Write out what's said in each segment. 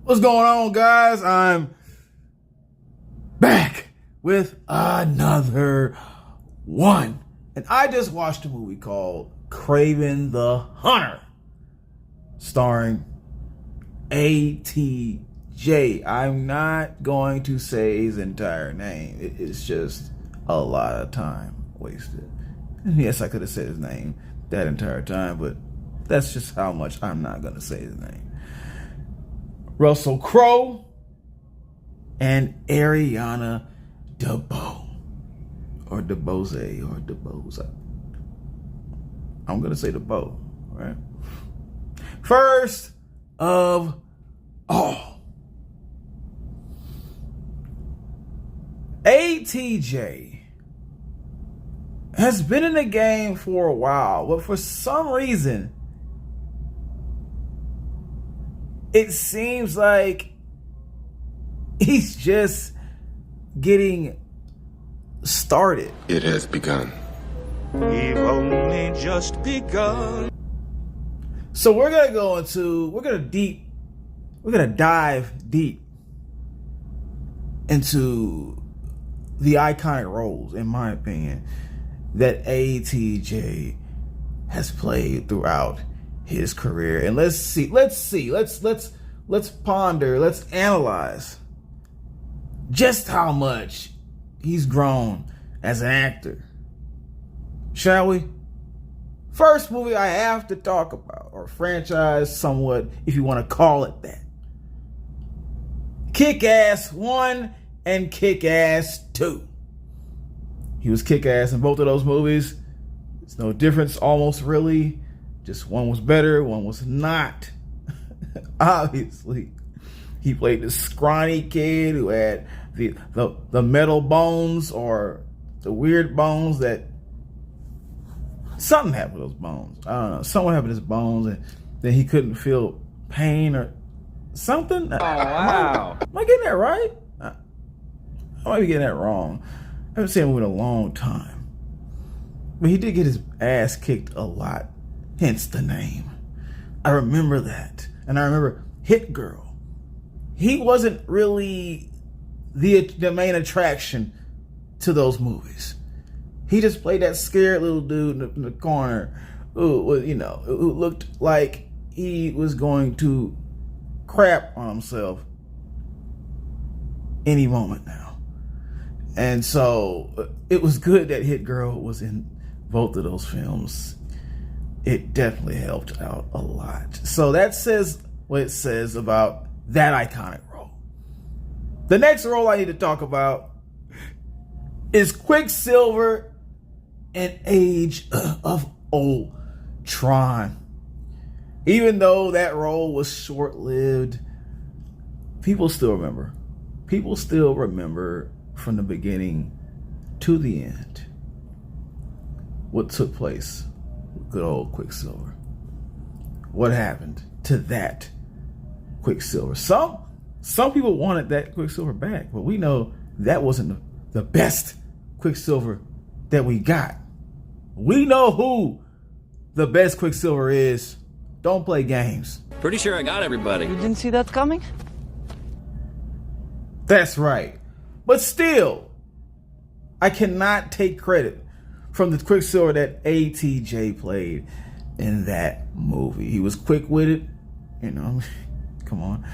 What's going on, guys? I'm back with another one. And I just watched a movie called Kraven the Hunter, starring ATJ. I'm not going to say his entire name. It's just a lot of time wasted. And yes, I could have said his name that entire time, but that's just how much I'm not going to say his name. Russell Crowe and Ariana DeBose, or DeBose, or DeBose. I'm going to say DeBose, right? First of all, ATJ has been in the game for a while, but for some reason, it seems like he's just getting started. It has begun. We've only just begun. So we're gonna dive deep into the iconic roles, in my opinion, that ATJ has played throughout his career. And let's ponder, let's analyze just how much he's grown as an actor. Shall we? First movie I have to talk about, or franchise somewhat, if you want to call it that. Kick-Ass 1 and Kick-Ass 2. He was Kick-Ass in both of those movies. There's no difference almost, really. Just one was better, one was not. Obviously. He played this scrawny kid who had the metal bones, or the weird bones that something happened with those bones. I don't know. Something happened to his bones, and then he couldn't feel pain or something. Oh, wow. Am I getting that right? I might be getting that wrong. I haven't seen him in a long time. But he did get his ass kicked a lot. Hence the name. I remember that. And I remember Hit Girl. He wasn't really the main attraction to those movies. He just played that scared little dude in the corner who looked like he was going to crap on himself any moment now. And so it was good that Hit Girl was in both of those films. It definitely helped out a lot. So that says what it says about that iconic role. The next role I need to talk about is Quicksilver in Age of Ultron. Even though that role was short-lived, people still remember. People still remember from the beginning to the end what took place with good old Quicksilver. What happened to that Quicksilver? Some people wanted that Quicksilver back, but we know that wasn't the best Quicksilver that we got. We know who the best Quicksilver is. Don't play games. Pretty sure I got everybody. You didn't see that coming? That's right. But still, I cannot take credit from the Quicksilver that ATJ played in that movie. He was quick-witted, come on.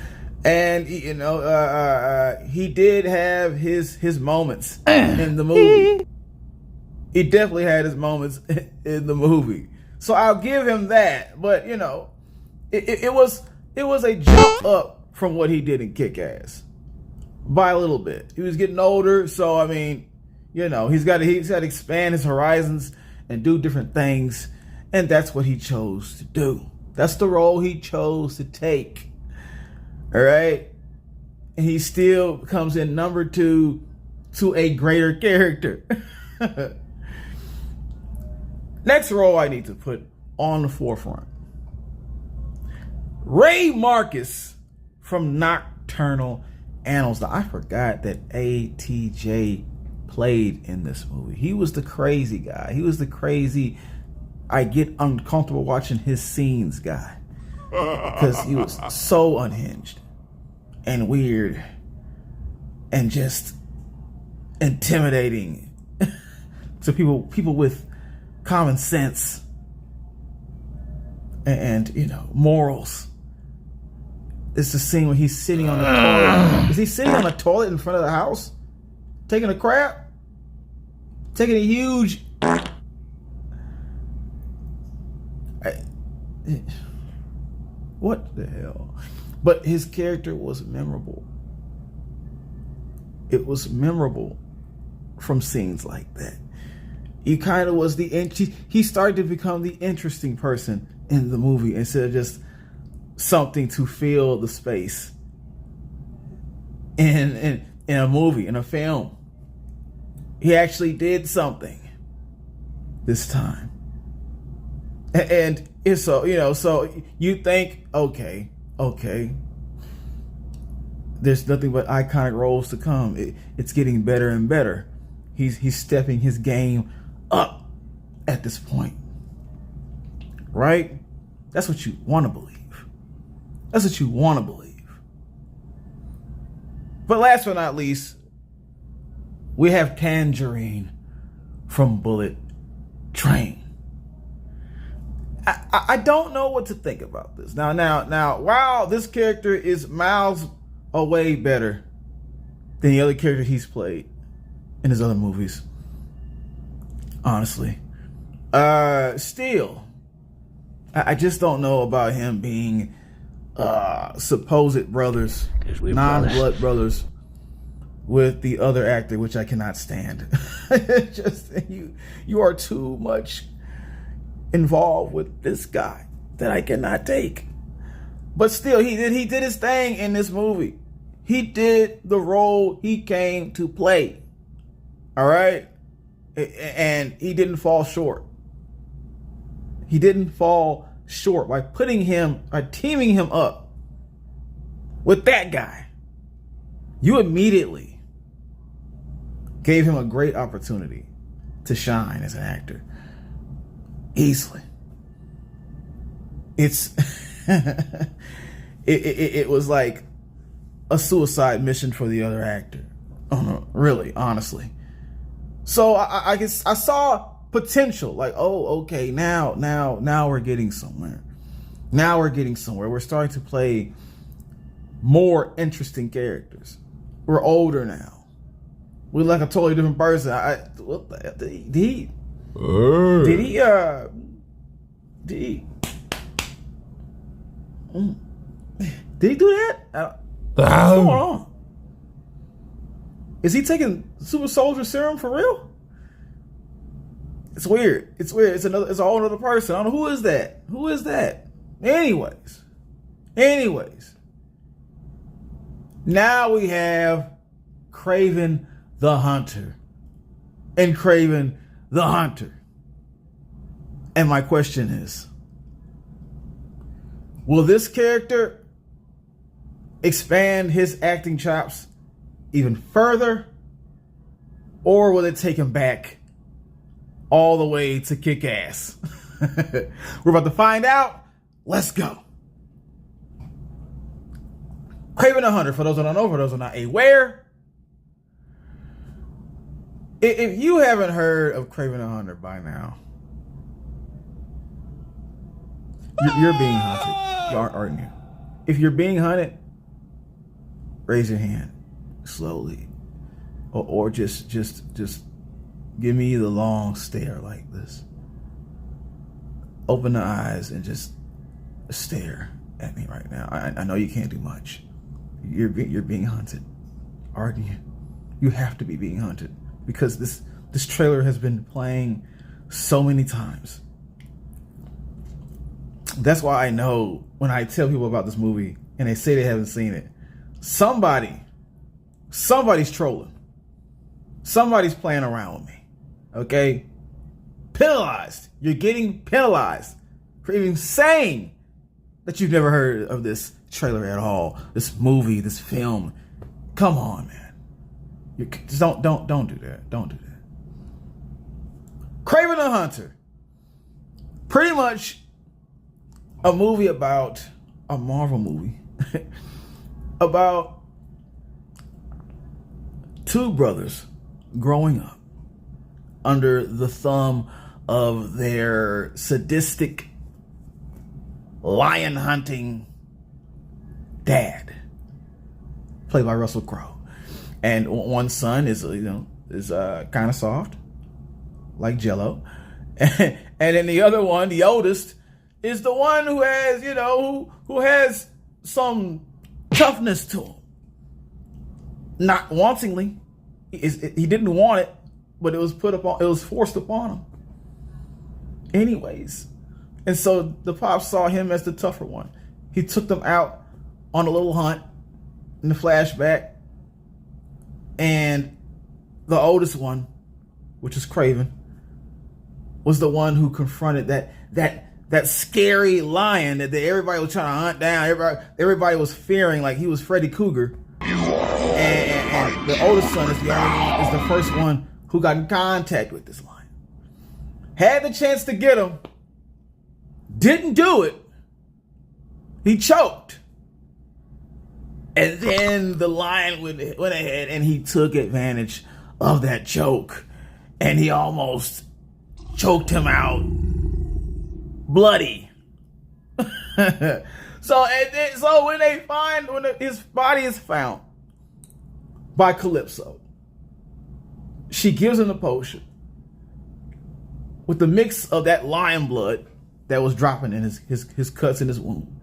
And, he did have his moments in the movie. He definitely had his moments in the movie. So I'll give him that. But, it was a jump up from what he did in Kick-Ass. By a little bit. He was getting older, so he's got to expand his horizons and do different things, and that's what he chose to do. That's the role he chose to take. All right? And he still comes in number 2 to a greater character. Next role I need to put on the forefront. Ray Marcus from Nocturnal Animals. Now, I forgot that ATJ played in this movie. He was the crazy guy. He was the crazy, I get uncomfortable watching his scenes guy. Because he was so unhinged. and weird and just intimidating to people with common sense and morals. It's the scene when he's sitting on the toilet. Is he sitting on a toilet in front of the house? Taking a crap? Taking a huge... What the hell? But his character was memorable. It was memorable from scenes like that. He kind of was he started to become the interesting person in the movie instead of just something to fill the space in a movie, in a film. He actually did something this time. And it's so you think, okay, there's nothing but iconic roles to come. It's getting better and better. He's stepping his game up at this point, right? That's what you want to believe. That's what you want to believe. But last but not least, we have Tangerine from Bullet Train. I don't know what to think about this. Now, while this character is miles away better than the other character he's played in his other movies, honestly, still, I just don't know about him being supposed brothers, non-blood brothers with the other actor, which I cannot stand. Just you are too much involved with this guy that I cannot take. But still, he did his thing in this movie. He did the role he came to play. All right? And he didn't fall short. He didn't fall short by teaming him up with that guy. You immediately gave him a great opportunity to shine as an actor. Easily. It's it was like a suicide mission for the other actor. Really, honestly. So I guess I saw potential. Like, oh, okay, now we're getting somewhere. Now we're getting somewhere. We're starting to play more interesting characters. We're older now. We're like a totally different person. What the hell? Did he do that? What's going on? Is he taking super soldier serum for real? It's weird. It's a whole other person. I don't know who is that. Anyways. Now we have Kraven the Hunter. And Kraven the Hunter. And my question is, will this character expand his acting chops even further? Or will it take him back all the way to kick ass? We're about to find out. Let's go. Kraven the Hunter, for those who don't know, for those who are not aware, if you haven't heard of Kraven the Hunter by now, you're being hunted, aren't you? If you're being hunted, raise your hand slowly, or just give me the long stare like this. Open the eyes and just stare at me right now. I know you can't do much. You're being hunted, aren't you? You have to be being hunted because this trailer has been playing so many times. That's why I know when I tell people about this movie and they say they haven't seen it, somebody's trolling. Somebody's playing around with me. Okay? Penalized. You're getting penalized for even saying that you've never heard of this trailer at all. This movie, this film. Come on, man. Just don't do that. Don't do that. Kraven the Hunter. Pretty much a movie about a Marvel movie about two brothers growing up under the thumb of their sadistic lion hunting dad, played by Russell Crowe. And one son is kind of soft, like Jello, and then the other one, the oldest, is the one who has who has some toughness to him. Not wantingly, he didn't want it, but it was forced upon him. Anyways, and so the pops saw him as the tougher one. He took them out on a little hunt in the flashback, and the oldest one, which is Kraven, was the one who confronted that scary lion that everybody was trying to hunt down. Everybody was fearing, like he was Freddy Krueger. And the oldest son is the first one who got in contact with this lion. Had the chance to get him, didn't do it. He choked. And then the lion went ahead and he took advantage of that choke. And he almost choked him out bloody. So when his body is found by Calypso, she gives him the potion with the mix of that lion blood that was dropping in his cuts in his wound.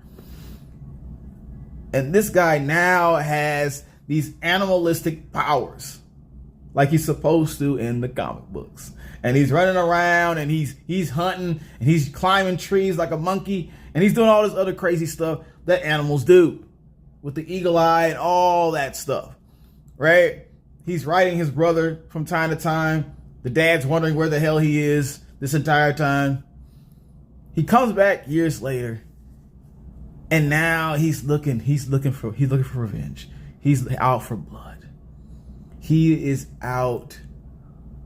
And this guy now has these animalistic powers like he's supposed to in the comic books. And he's running around and he's hunting and he's climbing trees like a monkey and he's doing all this other crazy stuff that animals do with the eagle eye and all that stuff, right? He's riding his brother from time to time. The dad's wondering where the hell he is this entire time. He comes back years later, and now he's looking for revenge. He's out for blood. He is out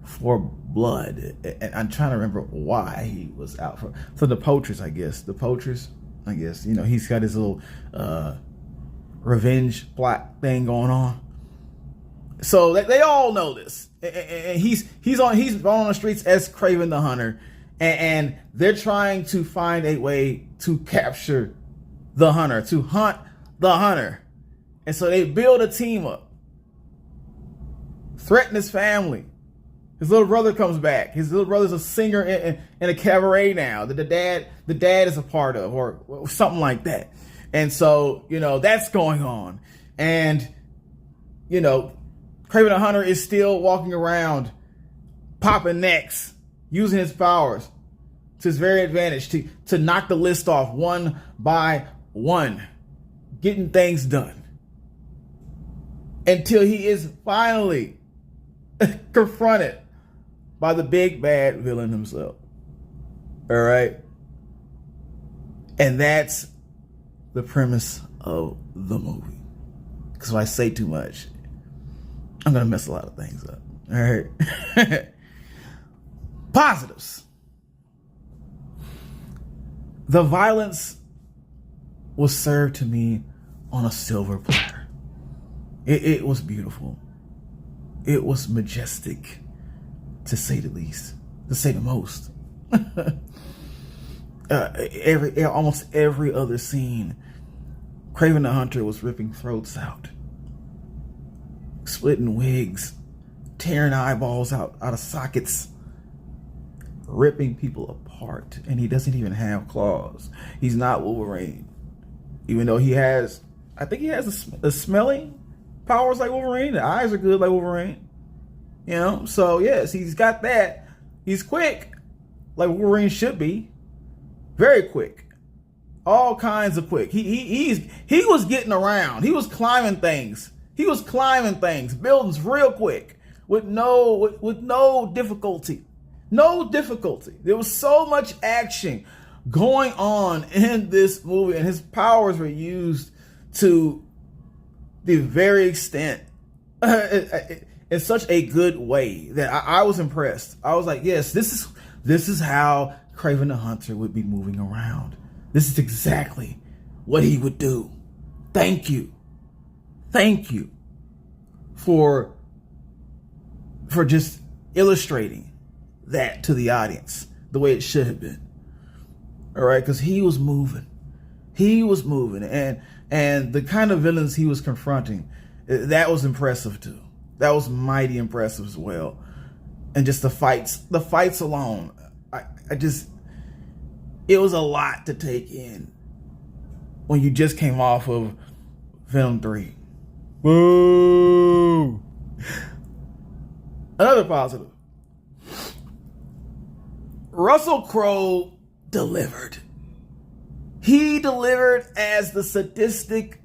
for blood, and I'm trying to remember why he was out for the poachers. I guess he's got his little revenge plot thing going on. So they all know this, and he's on the streets as Kraven the Hunter, and they're trying to find a way to capture the hunter, to hunt the hunter. And so they build a team up, threaten his family. His little brother comes back. His little brother's a singer in a cabaret now that the dad is a part of, or something like that. And so, that's going on. And, Kraven the Hunter is still walking around, popping necks, using his powers to his very advantage to knock the list off one by one, getting things done. Until he is finally confronted by the big bad villain himself. All right? And that's the premise of the movie. Because if I say too much, I'm going to mess a lot of things up. All right? Positives. The violence was served to me on a silver platter. It was beautiful. It was majestic, to say the least, to say the most. Almost every other scene, Kraven the Hunter was ripping throats out, splitting wigs, tearing eyeballs out of sockets, ripping people apart, and he doesn't even have claws. He's not Wolverine, even though I think he has a smelling powers like Wolverine. The eyes are good like Wolverine, so yes, he's got that. He's quick like Wolverine should be, very quick, all kinds of quick. He was getting around. He was climbing things, buildings real quick with no difficulty. No difficulty. There was so much action going on in this movie, and his powers were used to the very extent in such a good way that I was impressed. I was like, yes, this is how Kraven the Hunter would be moving around. This is exactly what he would do. Thank you. thank you for just illustrating that to the audience the way it should have been. All right, because he was moving, and the kind of villains he was confronting, that was impressive too. That was mighty impressive as well. And just the fights alone, it was a lot to take in when you just came off of Venom 3. Woo! Another positive. Russell Crowe delivered. He delivered as the sadistic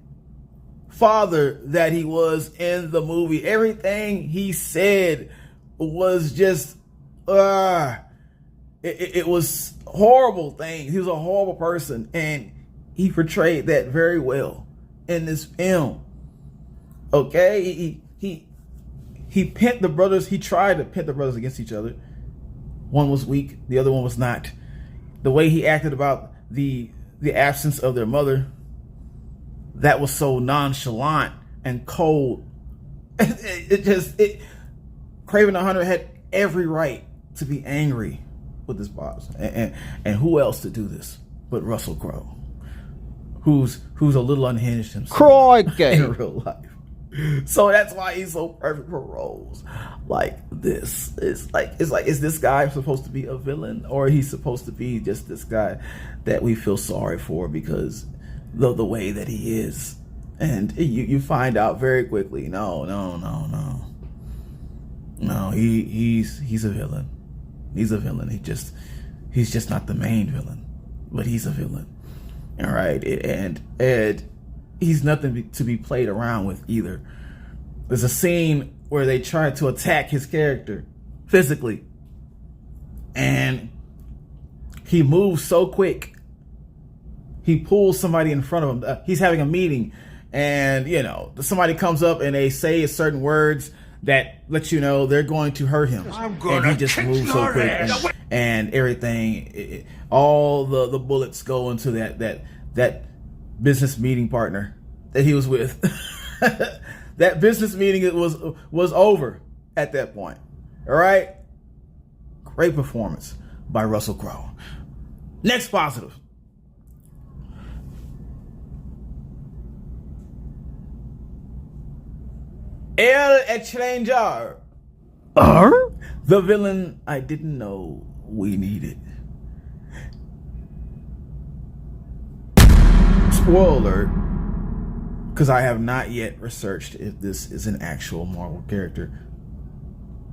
father that he was in the movie. Everything he said was just, it was horrible things. He was a horrible person, and he portrayed that very well in this film. Okay, he pit the brothers. He tried to pit the brothers against each other. One was weak, the other one was not. The way he acted about the absence of their mother, that was so nonchalant and cold. Kraven the Hunter had every right to be angry with his boss, and who else to do this but Russell Crowe, who's a little unhinged himself in real life. So that's why he's so perfect for roles like this. It's like, is this guy supposed to be a villain, or he's supposed to be just this guy that we feel sorry for because the way that he is? And you find out very quickly, no, he's a villain. He's a villain. He's just not the main villain, but he's a villain. All right, and he's nothing to be played around with either. There's a scene where they try to attack his character physically, and he moves so quick. He pulls somebody in front of him. He's having a meeting, and somebody comes up and they say certain words that lets you know they're going to hurt him. And he just moves so quick, and everything, all the bullets go into that business meeting partner that he was with. That business meeting was over at that point. All right? Great performance by Russell Crowe. Next positive. El Estranger. The villain I didn't know we needed. Spoiler alert, because I have not yet researched if this is an actual Marvel character.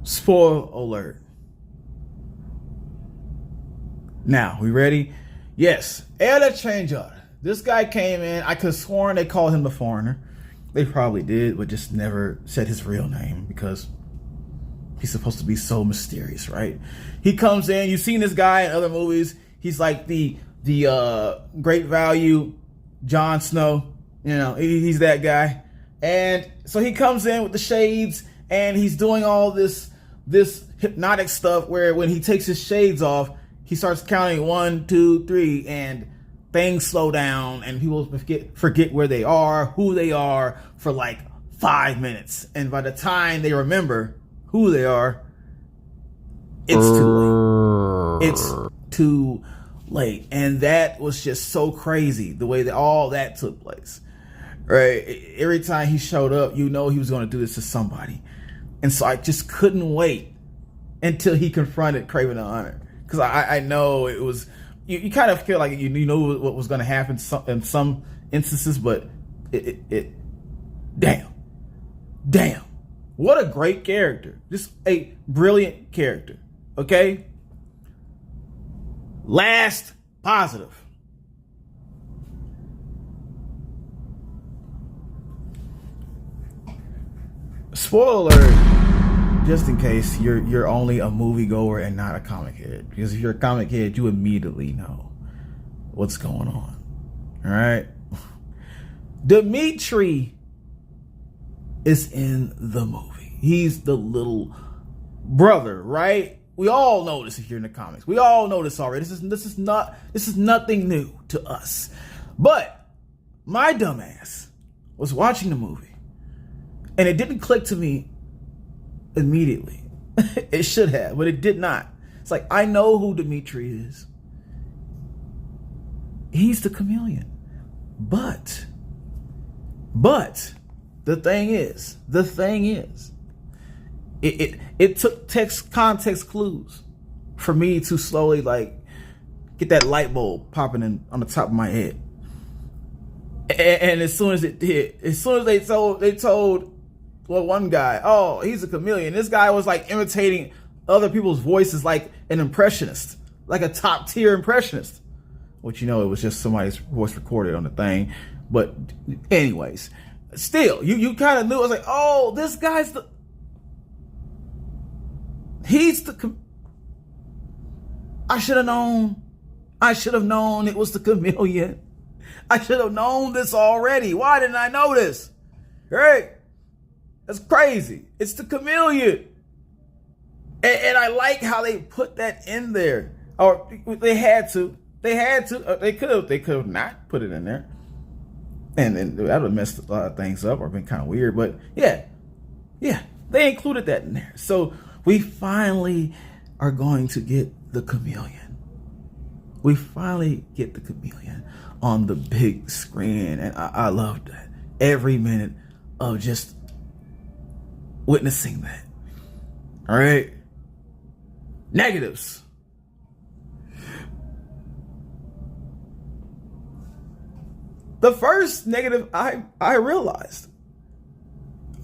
Spoiler alert. Now, we ready? Yes, El Estranger. This guy came in. I could have sworn they called him the Foreigner. They probably did, but just never said his real name because he's supposed to be so mysterious, right? He comes in. You've seen this guy in other movies. He's like the great value Jon Snow. He's that guy. And so he comes in with the shades, and he's doing all this hypnotic stuff where when he takes his shades off, he starts counting 1, 2, 3, and things slow down, and people forget where they are, who they are for like 5 minutes. And by the time they remember who they are, it's too late. It's too late. And that was just so crazy, the way that all that took place. Right? Every time he showed up, he was going to do this to somebody. And so I just couldn't wait until he confronted Kraven the Hunter. Because I know it was... You kind of feel like you know what was going to happen in some instances, but damn, what a great character. Just a brilliant character. Okay? Last positive. Spoiler alert, just in case you're only a moviegoer and not a comic head. Because if you're a comic head, you immediately know what's going on. All right? Dimitri is in the movie. He's the little brother, right? We all know this if you're in the comics. We all know this already. This is nothing new to us. But my dumbass was watching the movie, And it didn't click to me immediately. It should have, but it did not. It's like, I know who Dimitri is. He's the chameleon. But the thing is, it took context clues for me to slowly like get that light bulb popping in on the top of my head. And as soon as it did, as soon as they told well, one guy, oh, he's a chameleon. This guy was like imitating other people's voices like an impressionist, like a top tier impressionist. Which, you know, it was just somebody's voice recorded on the thing. But anyways, still, you kind of knew. I was like, oh, this guy's I should have known. I should have known it was the chameleon. I should have known this already. Why didn't I know this? Right? That's crazy. It's the chameleon. And I like how they put that in there. Or they had to. They could have not put it in there. And then that would have messed a lot of things up or been kind of weird. But yeah, they included that in there. So we finally are going to get the chameleon. We finally get the chameleon on the big screen. And I loved that. Every minute of just witnessing that. All right. Negatives. The first negative I realized,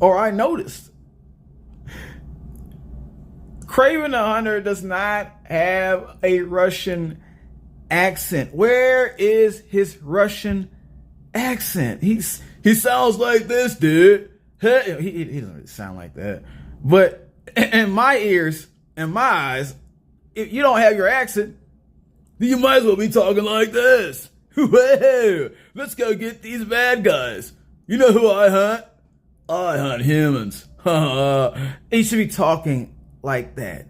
or I noticed, Kraven the Hunter does not have a Russian accent. Where is his Russian accent? He sounds like this, dude. He doesn't really sound like that. But in my ears and my eyes, if you don't have your accent, you might as well be talking like this. Whoa, let's go get these bad guys. You know who I hunt? I hunt humans. You should be talking like that.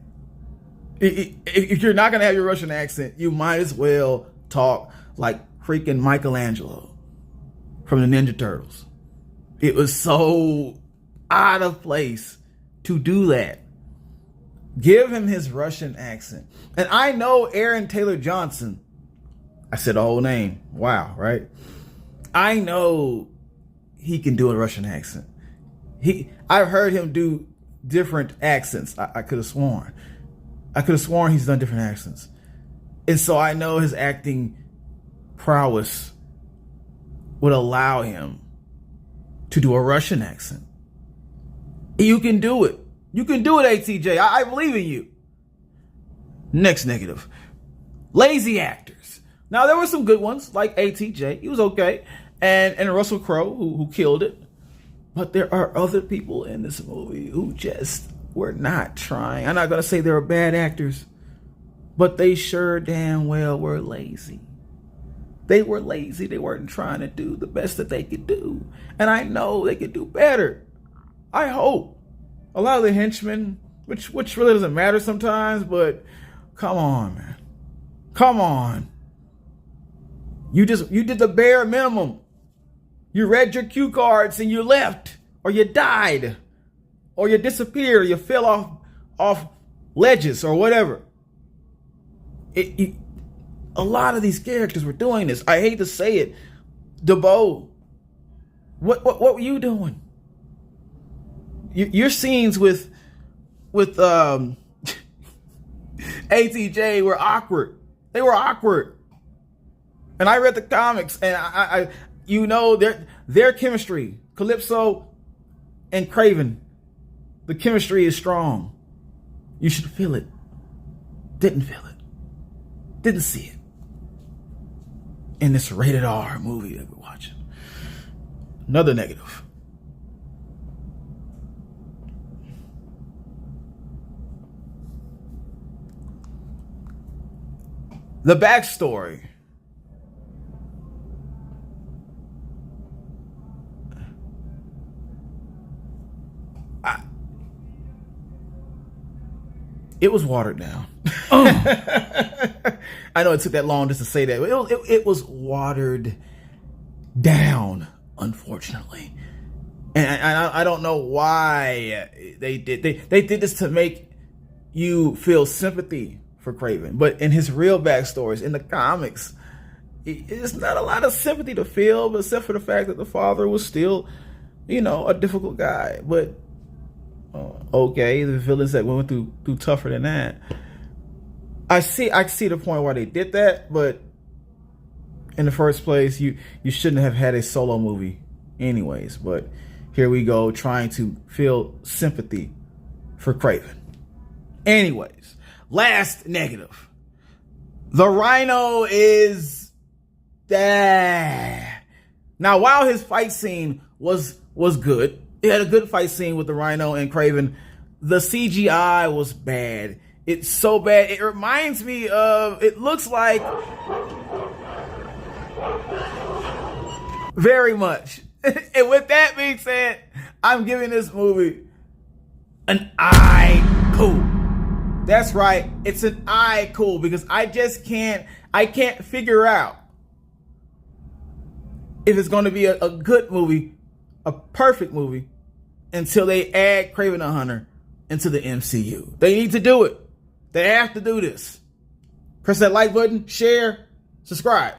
If you're not going to have your Russian accent, you might as well talk like freaking Michelangelo from the Ninja Turtles. It was so out of place to do that. Give him his Russian accent. And I know Aaron Taylor Johnson. I said the whole name. Wow, right? I know he can do a Russian accent. I've heard him do different accents. I could have sworn. He's done different accents. And so I know his acting prowess would allow him to do a Russian accent. You can do it. You can do it, ATJ. I believe in you. Next negative. Lazy actors. Now, there were some good ones, like ATJ. He was okay. And Russell Crowe, who killed it. But there are other people in this movie who just were not trying. I'm not going to say they were bad actors, but they sure damn well were lazy. They were lazy. They weren't trying to do the best that they could do. And I know they could do better. I hope. A lot of the henchmen, which really doesn't matter sometimes, but come on, man. Come on. You did the bare minimum. You read your cue cards and you left, or you died, or you disappeared, or you fell off ledges or whatever. A lot of these characters were doing this. I hate to say it. DeBoe, what were you doing? Your scenes with ATJ were awkward. They were awkward. And I read the comics, and I you know, their chemistry, Calypso and Kraven, the chemistry is strong. You should feel it. Didn't feel it. Didn't see it. In this rated R movie that we're watching. Another negative. The backstory. It was watered down. Oh. I know it took that long just to say that. It was watered down, unfortunately. And I don't know why they did. They did this to make you feel sympathy for Kraven. But in his real backstories, in the comics, it's not a lot of sympathy to feel, except for the fact that the father was still, a difficult guy. But okay, the villains that went through tougher than that. I see the point why they did that, but in the first place, you shouldn't have had a solo movie anyways. But here we go, trying to feel sympathy for Kraven. Anyways, last negative. The Rhino is now, while his fight scene was good, it had a good fight scene with the Rhino and Kraven, the CGI was bad. It's so bad. It reminds me of, it looks like very much. And with that being said, I'm giving this movie an I cool. That's right. It's an I cool because I can't figure out if it's going to be a good movie, a perfect movie, until they add Kraven the Hunter into the MCU. They need to do it. They have to do this. Press that like button, share, subscribe.